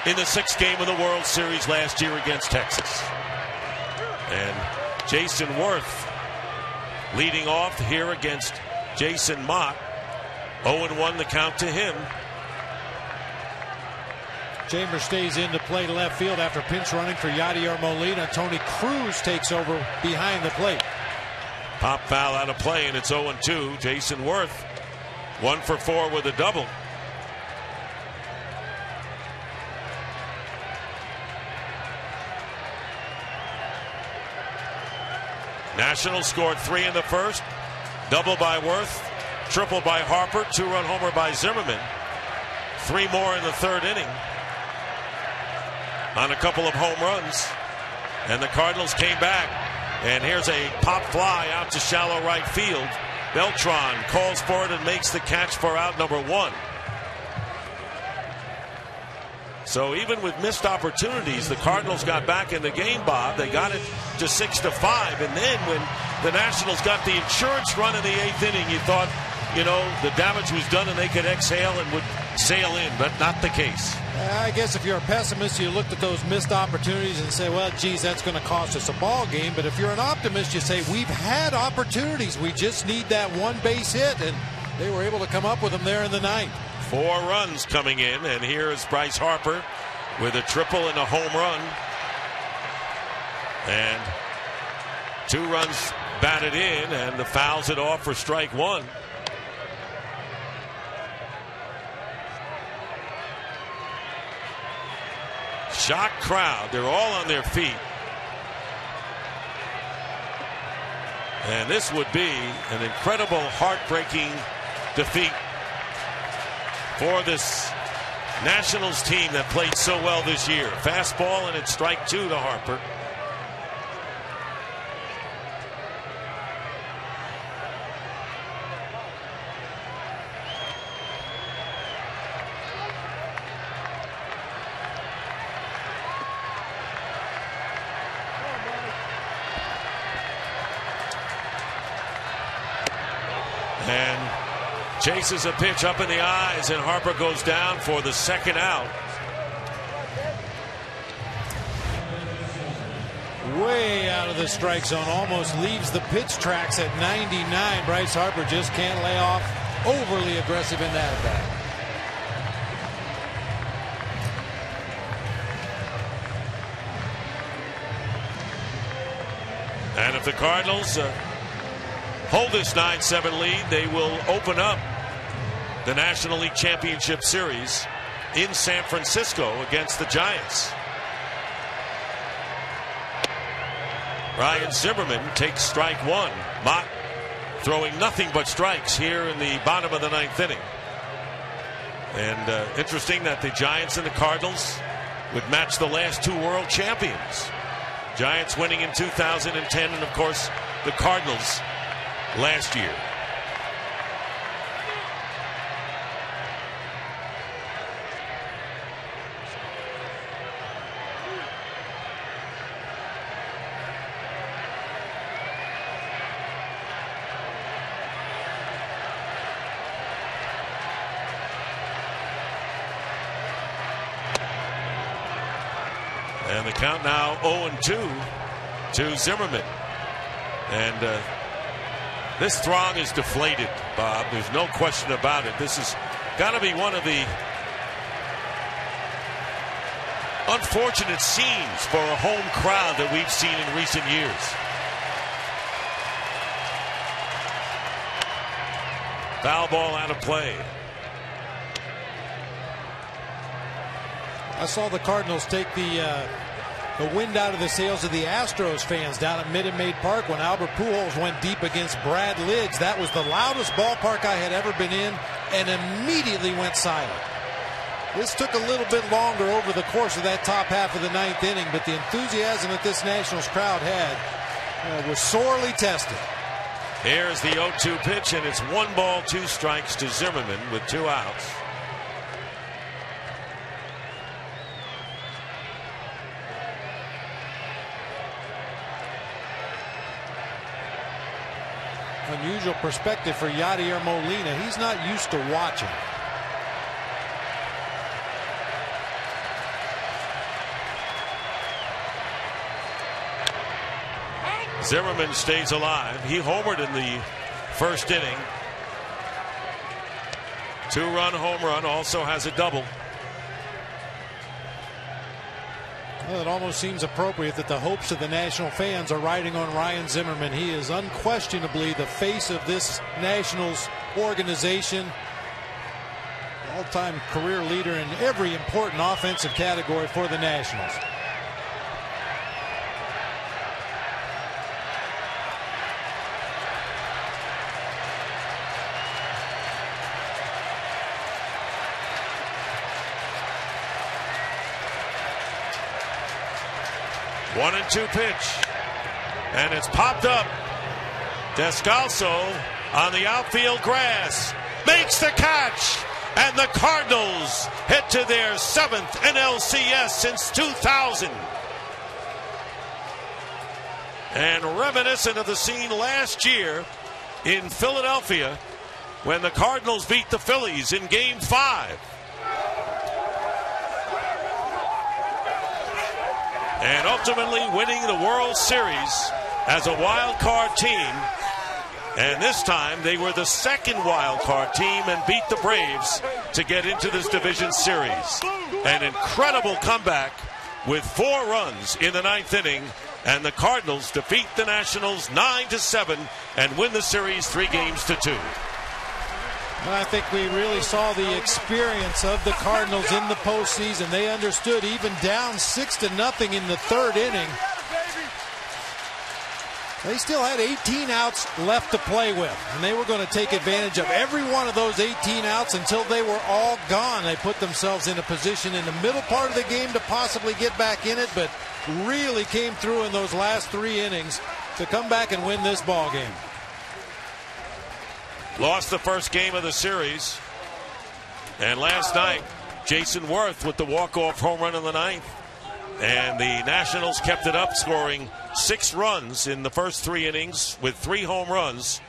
in the 6th game of the World Series last year against Texas. And Jason Worth leading off here against Jason Mott. 0-1 the count to him. Chambers stays in to play left field after pinch running for Yadier Molina. Tony Cruz takes over behind the plate. Pop foul out of play, and it's 0-2. Jason Worth 1 for 4 with a double. Nationals scored 3 in the first. Double by Worth, triple by Harper, 2-run homer by Zimmerman. 3 more in the 3rd inning on a couple of home runs. And the Cardinals came back. And here's a pop fly out to shallow right field. Beltran calls for it and makes the catch for out number 1. So even with missed opportunities, the Cardinals got back in the game, Bob. They got it to 6-5. And then when the Nationals got the insurance run in the 8th inning, you thought, you know, the damage was done and they could exhale and would sail in, but not the case. I guess if you're a pessimist, you looked at those missed opportunities and say, well, geez, that's going to cost us a ball game. But if you're an optimist, you say, we've had opportunities. We just need that one base hit. And they were able to come up with them there in the 9th. 4 runs coming in, and here is Bryce Harper with a triple and a home run. And 2 runs batted in, and the fouls it off for strike 1. Shocked crowd. They're all on their feet. And this would be an incredible, heartbreaking defeat for this Nationals team that played so well this year. Fastball, and it's strike 2 to Harper. And chases a pitch up in the eyes, and Harper goes down for the 2nd out. Way out of the strike zone, almost leaves the pitch tracks at 99. Bryce Harper just can't lay off. Overly aggressive in that at bat. And if the Cardinals hold this 9-7 lead, they will open up the National League Championship Series in San Francisco against the Giants. Ryan Zimmerman takes strike 1. Mott throwing nothing but strikes here in the bottom of the 9th inning. And interesting that the Giants and the Cardinals would match the last 2 world champions. Giants winning in 2010, and of course the Cardinals last year. And the count now 0-2 to Zimmerman. And this throng is deflated, Bob. There's no question about it. This has got to be one of the unfortunate scenes for a home crowd that we've seen in recent years. Foul ball out of play. I saw the Cardinals take the wind out of the sails of the Astros fans down at Minute Maid Park when Albert Pujols went deep against Brad Lidge. That was the loudest ballpark I had ever been in, and immediately went silent. This took a little bit longer over the course of that top half of the 9th inning, but the enthusiasm that this Nationals crowd had was sorely tested. Here's the 0-2 pitch, and it's 1 ball, 2 strikes to Zimmerman with 2 outs. Unusual perspective for Yadier Molina. He's not used to watching. Zimmerman stays alive. He homered in the first inning. 2-run home run, also has a double. Well, it almost seems appropriate that the hopes of the National fans are riding on Ryan Zimmerman. He is unquestionably the face of this Nationals organization. All-time career leader in every important offensive category for the Nationals. One and two pitch, and it's popped up. Descalso on the outfield grass makes the catch, and the Cardinals head to their 7th NLCS since 2000. And reminiscent of the scene last year in Philadelphia when the Cardinals beat the Phillies in Game 5. And ultimately winning the World Series as a wild card team. And this time they were the second wild card team and beat the Braves to get into this division series. An incredible comeback with 4 runs in the 9th inning, and the Cardinals defeat the Nationals 9-7 and win the series 3-2. I think we really saw the experience of the Cardinals in the postseason. They understood even down 6-0 in the 3rd inning. They still had 18 outs left to play with, and they were going to take advantage of every one of those 18 outs until they were all gone. They put themselves in a position in the middle part of the game to possibly get back in it, but really came through in those last 3 innings to come back and win this ball game. Lost the first game of the series. And last night, Jason Worth with the walk-off home run in the 9th. And the Nationals kept it up, scoring 6 runs in the first 3 innings with 3 home runs.